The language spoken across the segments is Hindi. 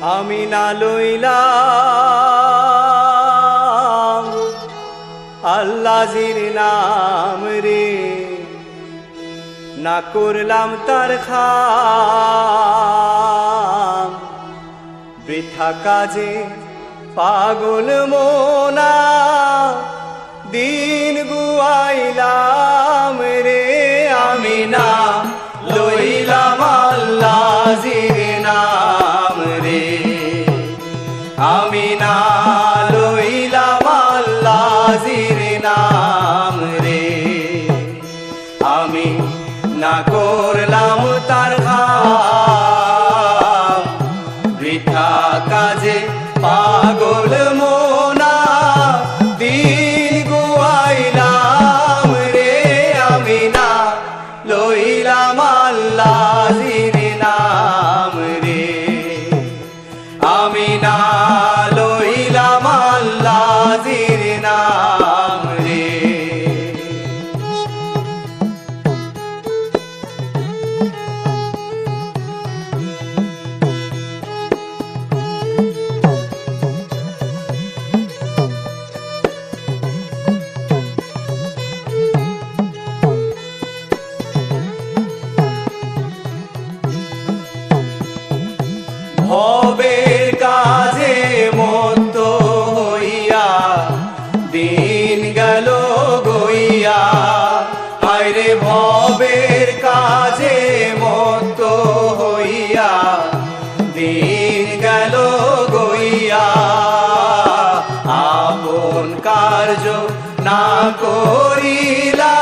আমি না লইলাম আল্লাহর নাম রে, না করলাম তার খাম। বৃথা কাজে পাগল মোনা দিন গুয়াইলাম রে। আমি না লইলাম আল্লাহর নাম রে, আমি না লইলাম আল্লাহর নাম রে। আমি না করলাম তার খাম, বৃথা কাজে পাগল মোনা দিন গুয়াইলাম রে। আমি না লইলাম আল্লাহর নাম রে, আমি না লইলাম আল্লাহর নাম রে। ভবের কাজে মত্ত হইয়া দিন গেল গইয়া, হায়রে ভবের কাজে মত্ত হইয়া দিন গেল গইয়া। আপন কার্য না করিলা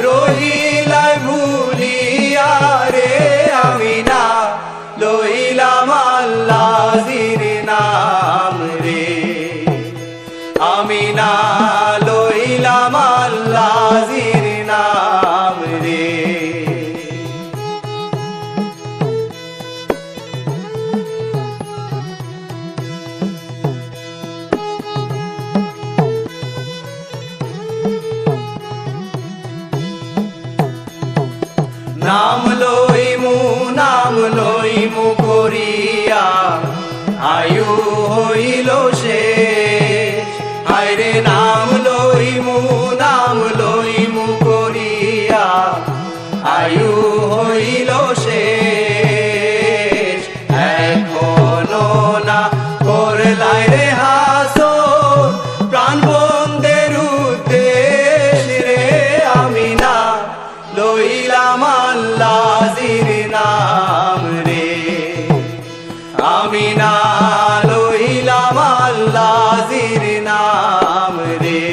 রহিলা ভুলিয়া রে। আমি না লইলাম আল্লাহর নাম রে, আমি না লইলাম আল্লাহর নাম রে। নাম লইমু করিয়া আয়ু হইল শেষ, হায়রে নাম লইমু করিয়া আয়ু হইল শেষ। এখনো না করলাই রে হাসর প্রাণ বন্ধের উদ্দেশ রে। আমি না লইলাম আল্লাহর নাম রে, আমি না লইলাম আল্লাহর নাম রে।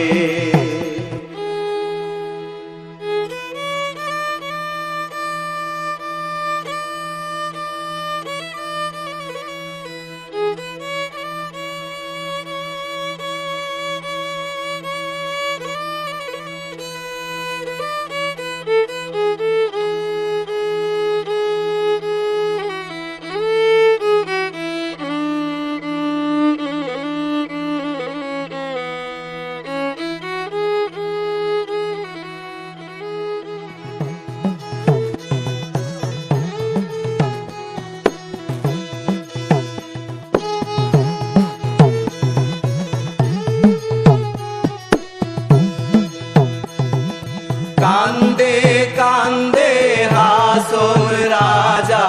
কান্দে কান্দে হাসর রাজা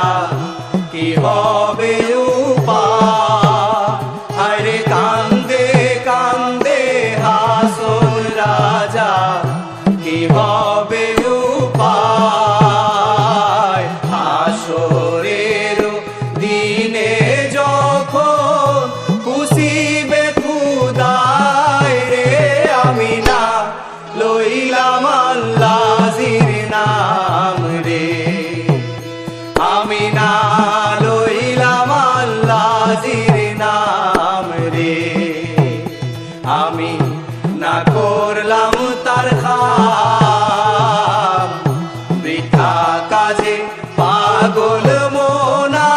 কি হবে উপায়, হায়রে কান্দে কান্দে হাসর রাজা কি হবে উপায়। হাসরের দিনে যখন খুশিবে খুদায় রে। আমি না লইলাম আল্লাহর নাম রে, আমি না লইলাম আল্লাহর নাম রে। আমি না করলাম তার খাম, বৃথা কাজে পাগল মোনা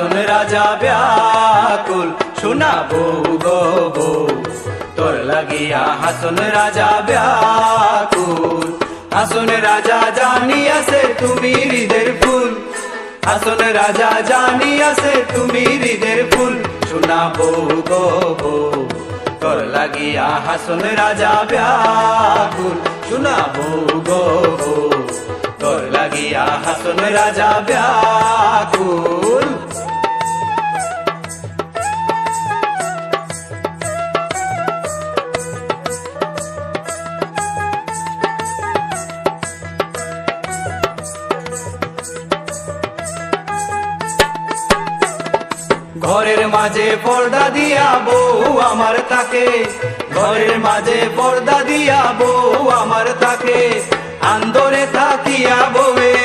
হাসন রাজা ব্যাকুল শোনা বউ গো বউ তোর লাগিয়া হাসন রাজা ব্যাকুল হাসন রাজা জানিয়াছে তুমি হৃদের ফুল হাসন রাজা জানিয়াছে তুমি হৃদের ফুল শোনা বউ গো বউ তোর লাগিয়া হাসন রাজা ব্যাকুল শোনা বউ গো বউ তোর লাগিয়া হাসন রাজা ব্যাকুল ঘরের মাঝে পর্দা দিয়া বউ আমার তাকে ঘরের মাঝে পর্দা দিয়া বউ আমার তাকে আন্দরে থাকিয়া বউয়ে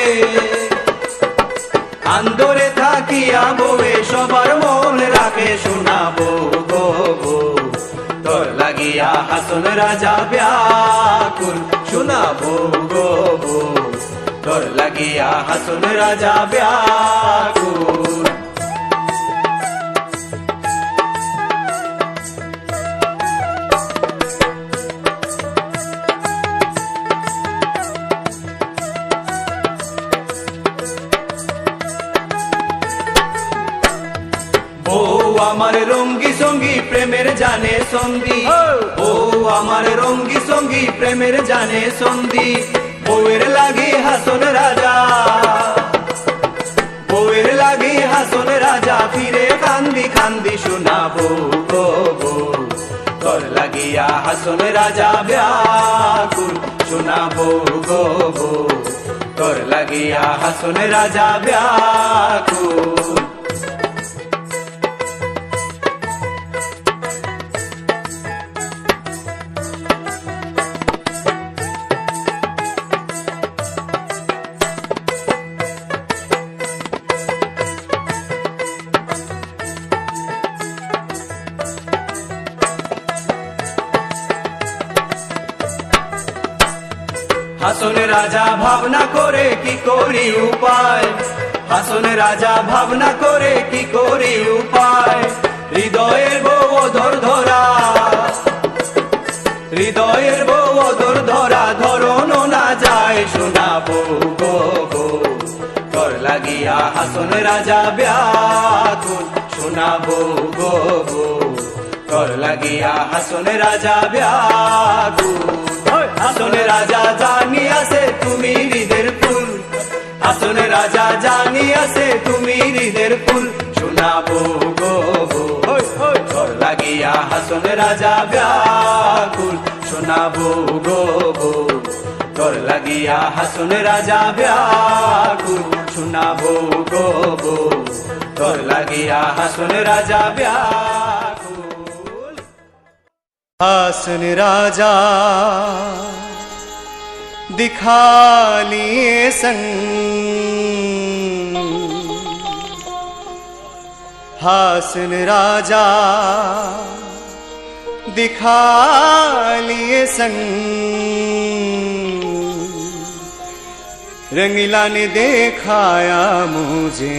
আন্দরে থাকিয়া বউয়ে সবার মন রাখে শোনা বউ গো বউ তোর লাগিয়া হাসন রাজা ব্যাকুল শোনা বউ গো বউ তোর লাগিয়া হাসন রাজা ব্যাকুল আমার রঙ্গি সঙ্গী প্রেমের জানে সন্ধি ও আমার রঙ্গি সঙ্গী প্রেমের জানে সন্ধি বউয়ের লাগি হাসন রাজা বউয়ের লাগি হাসন রাজা ফিরে কান্দি কান্দি শোনা বউ গো বউ তোর লাগিয়া হাসন রাজা ব্যাকুল শোনা বউ গো বউ তোর লাগিয়া হাসন রাজা ব্যাকুল হাসন রাজা ভাবনা করে কি করি উপায় হাসন রাজা ভাবনা করে কি করি উপায় হৃদয়ের বউ ধর ধরা হৃদয়ের বউ ধর ধরা ধরনো না যায় শোনা বউ গো বউ তোর লাগিয়া হাসন রাজা ব্যাকুল শোনা বউ গো বউ তোর লাগিয়া হাসন রাজা ব্যাকুল হাসন রাজা জানিয়াছে তুমি হৃদের ফুল হাসন রাজা জানিয়াছে তুমি হৃদের ফুল শোনা বউ গো বউ তোর লাগিয়া হাসন রাজা ব্যাকুল শোনা বউ গো বউ তোর লাগিয়া হাসন রাজা ব্যাকুল শোনা বউ গো বউ তোর লাগিয়া হাসন রাজা ব্যাকুল हासन राजा दिखा लिए संग हासन राजा दिखा लिए संग रंगीला ने देखाया मुझे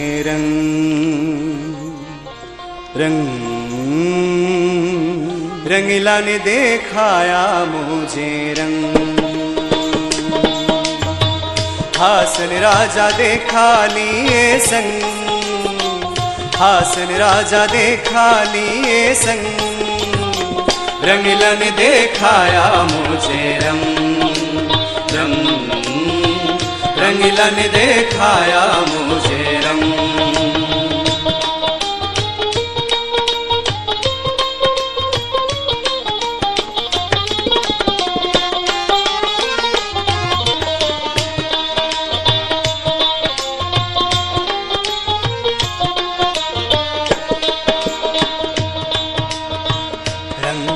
रंगीला ने देखाया मुझे रंग हासन राजा देखा लिए संग हासन राजा देखा लिए संग रंगीला ने देखाया मुझे रंग रंगीला ने देखाया मुझे रंग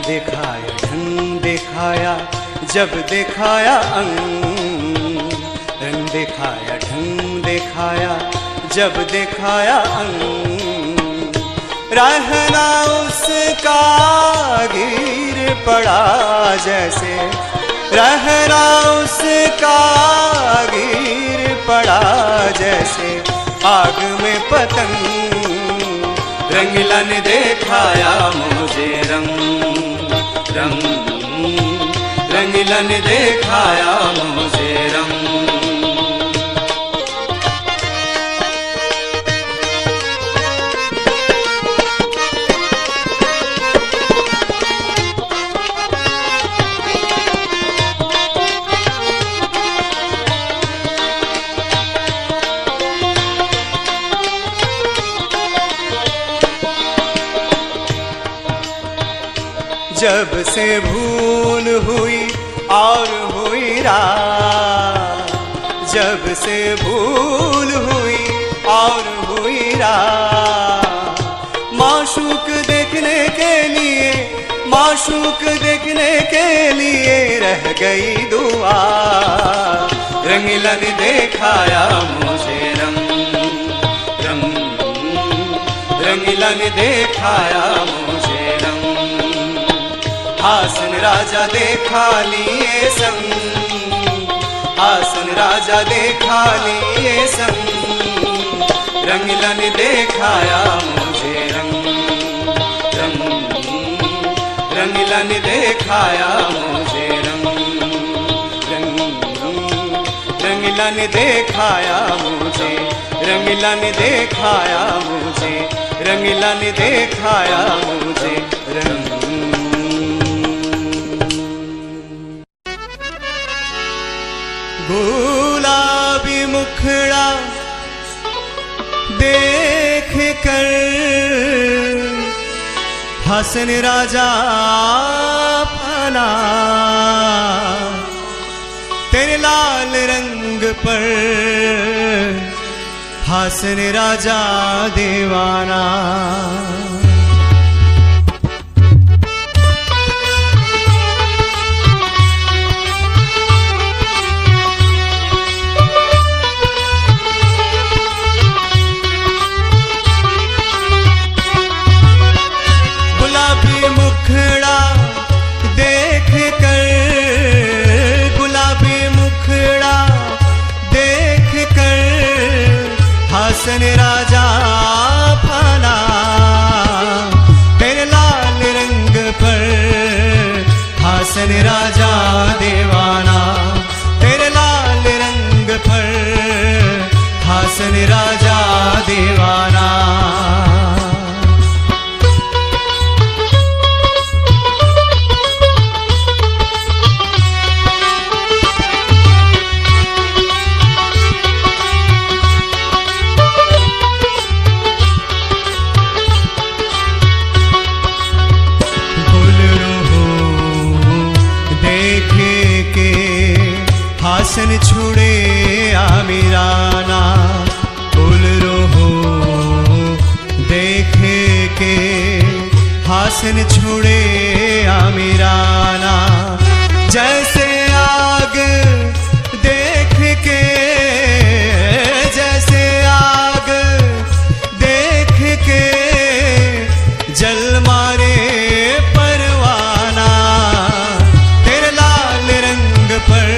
दिखाया ढंग दिखाया जब दिखाया अंग रंग दिखाया ढंग दिखाया जब दिखाया अंग रहना उसका गिर पड़ा जैसे रहना उसका गिर पड़ा जैसे आग में पतंग रंगीला ने दिखाया मुझे रंग रंग, रंगीला ने दिखाया मुझे रंग। जब से भूल हुई और हुई रात, जब से भूल हुई और हुई रात, माशूक देखने के लिए, माशूक देखने के लिए रह गई दुआ। रंगीला ने दिखाया मुझे रंग रंग, रंगीला ने दिखाया मुझे रंग। हासन राजा देखा लिए संग, हासन राजा देखा लिए संग। रंगीला ने दिखाया मुझे रंग रंग, रंगीला ने दिखाया मुझे रंग रंग, रंगीला ने दिखाया मुझे, रंगीला ने दिखाया मुझे, रंगीला ने दिखाया मुझे रंग। गुलाबी मुखड़ा देख कर हसन राजा फना, तेरे लाल रंग पर हसन राजा दीवाना। मुखड़ा देख कर, गुलाबी मुखड़ा देख कर हसन राजा फना, तेरे लाल रंग पर हसन राजा दीवाना, तेरे लाल रंग पर हसन राजा दीवाना। हासन छुड़े आमिराना, बोल रहो देखे के हासन छुड़े आमिराना। जैसे आग देख के, जैसे आग देख के जल मारे परवाना, तेरे लाल रंग पर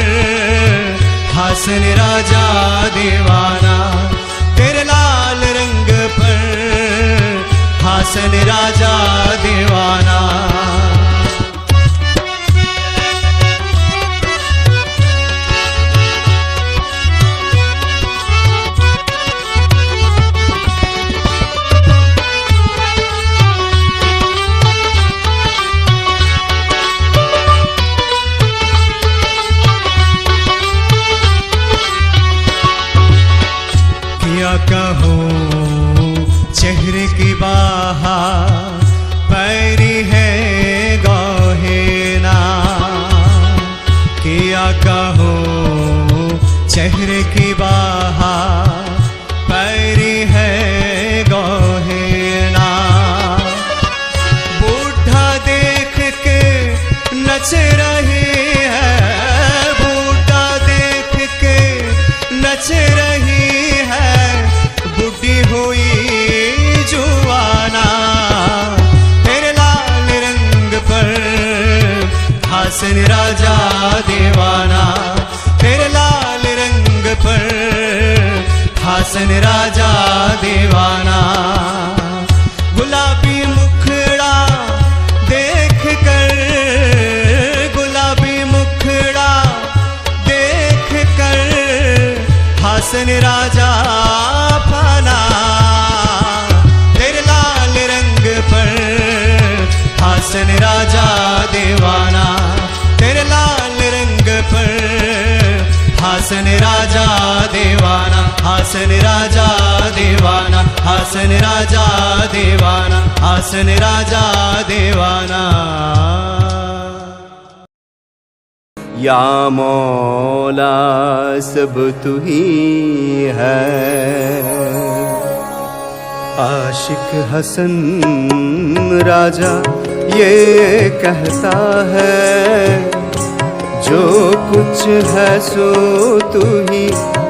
हसन राजा दीवाना, तेरे लाल रंग पर हसन राजा दीवाना। कहो चेहरे की बाहा पैरी है गौहेना, किया कहो चेहरे की बाहा पैरी है गौहेना। बूढ़ा देख के नच रही है, बूढ़ा देख के नच रही है, बुढ़ी हुई जुआना, तेरे लाल रंग पर हसन राजा दीवाना, तेरे लाल रंग पर हसन राजा दीवाना। गुलाब हासन राजा फाना तेरे लाल रंग पर, हासन राजा दीवाना तेरे लाल रंग पर, हासन राजा दीवाना, हासन राजा दीवाना, हासन राजा दीवाना, हासन राजा दीवाना। या मौला सब तू ही है, आशिक हसन राजा ये कहता है, जो कुछ है सो तू ही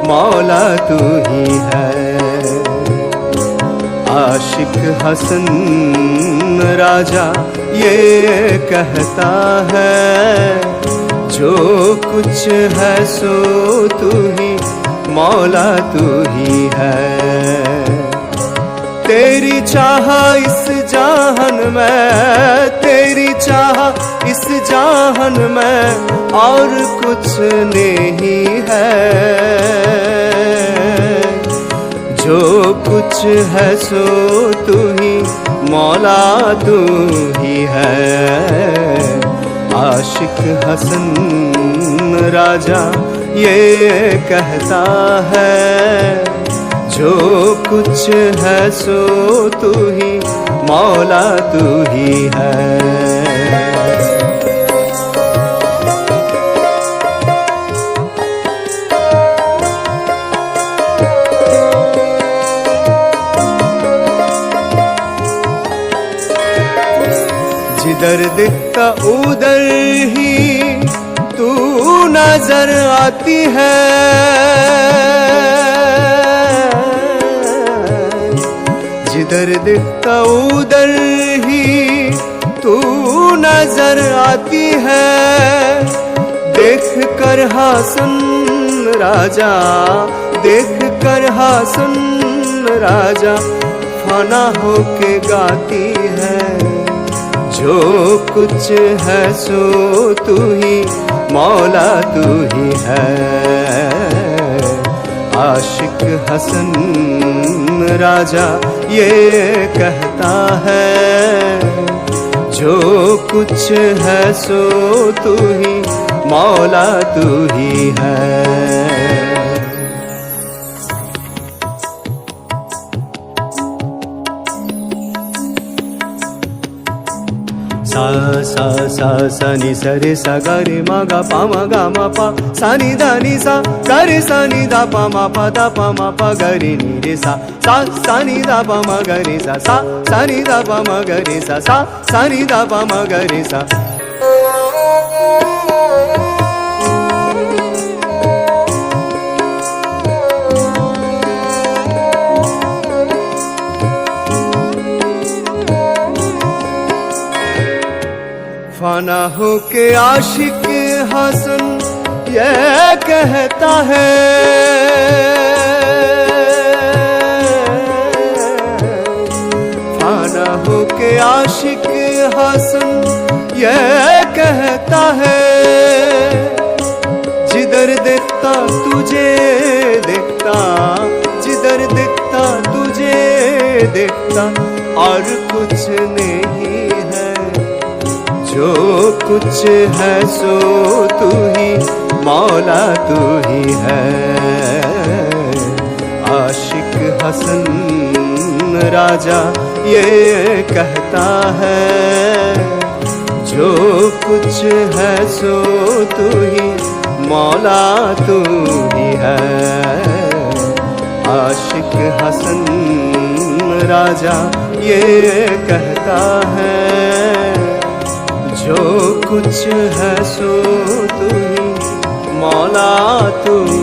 मौला तू ही है। आशिक हसन राजा ये कहता है, जो कुछ है सो तू ही मौला तू ही है। तेरी चाह इस जहान में, तेरी चाह इस जहान में और कुछ नहीं है, जो कुछ है सो तू ही मौला तू ही है। आशिक हसन राजा ये कहता है, जो कुछ है सो तू ही मौला तू ही है। जिधर दिखता उधर ही तू नजर आती है, जिधर दिखता उधर ही तू नजर आती है। देख कर हासन राजा, देख कर हासन राजा फाना होके गाती है, जो कुछ है सो तू ही मौला तू ही है। आशिक हसन राजा ये कहता है, जो कुछ है सो तू ही मौला तू ही है। सा सा सा सा नि सा रे सा गा रे मा गा पा मा गा मा पा सा नि दा नि सा गा रे सा नि दा पा मा पा दा पा मा पा गा रे नि रे सा सा नि दा पा मा गा रे सा नि दा पा मा गा रे सा नि दा पा मा गा रे सा। फाना हो के आशिक हसन ये कहता है, फाना हो के आशिक हसन ये कहता है, जिधर देखता तुझे देखता, जिधर देखता तुझे देखता और कुछ नहीं है, जो कुछ है सो तू ही मौला तू ही है। आशिक हसन राजा ये कहता है, जो कुछ है सो तू ही मौला तू ही है। आशिक हसन राजा ये कहता है, जो कुछ है सो तू ही मौला तू ही